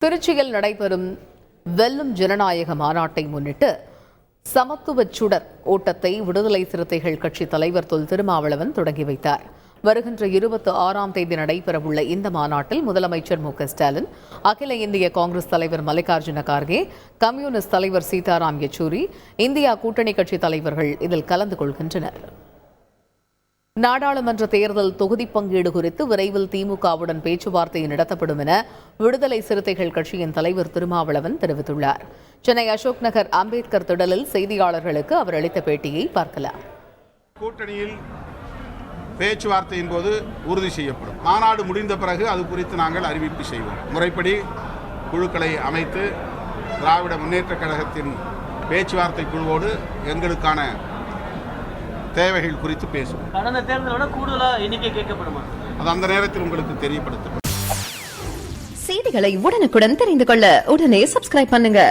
திருச்சியில் நடைபெறும் வெல்லும் ஜனநாயக மாநாட்டை முன்னிட்டு சமத்துவ சுடர் ஓட்டத்தை விடுதலை சிறுத்தைகள் கட்சி தலைவர் தொல் திருமாவளவன் தொடங்கி வைத்தார். வருகின்ற 26ஆம் தேதி நடைபெறவுள்ள இந்த மாநாட்டில் முதலமைச்சர் மு க ஸ்டாலின், அகில இந்திய காங்கிரஸ் தலைவர் மல்லிகார்ஜுன கார்கே, கம்யூனிஸ்ட் தலைவர் சீதாராம் யெச்சூரி, இந்தியா கூட்டணி கட்சி தலைவர்கள் இதில் கலந்து கொள்கின்றனர். நாடாளுமன்ற தேர்தல் தொகுதி பங்கீடு குறித்து விரைவில் திமுகவுடன் பேச்சுவார்த்தை நடத்தப்படும் என விடுதலை சிறுத்தைகள் கட்சியின் தலைவர் திருமாவளவன் தெரிவித்துள்ளார். சென்னை அசோக் நகர் அம்பேத்கர் திடலில் செய்தியாளர்களுக்கு அவர் அளித்த பேட்டியை பார்க்கலாம். கூட்டணியில் பேச்சுவார்த்தையின் போது உறுதி செய்யப்படும். மாநாடு முடிந்த பிறகு அது குறித்து நாங்கள் அறிவிப்பு செய்வோம். முறைப்படி குழுக்களை அமைத்து திராவிட முன்னேற்றக் கழகத்தின் பேச்சுவார்த்தை குழுவோடு எங்களுக்கான தேவைகள் குறித்து பேசுவோம். கடந்த தேர்தலோட கூடுதலா எண்ணிக்கை கேட்கப்படுமா? அது அந்த நேரத்தில் உங்களுக்கு தெரியப்படுத்தப்படும். செய்திகளை உடனுக்குடன் தெரிந்து கொள்ள உடனே சப்ஸ்கிரைப் பண்ணுங்க.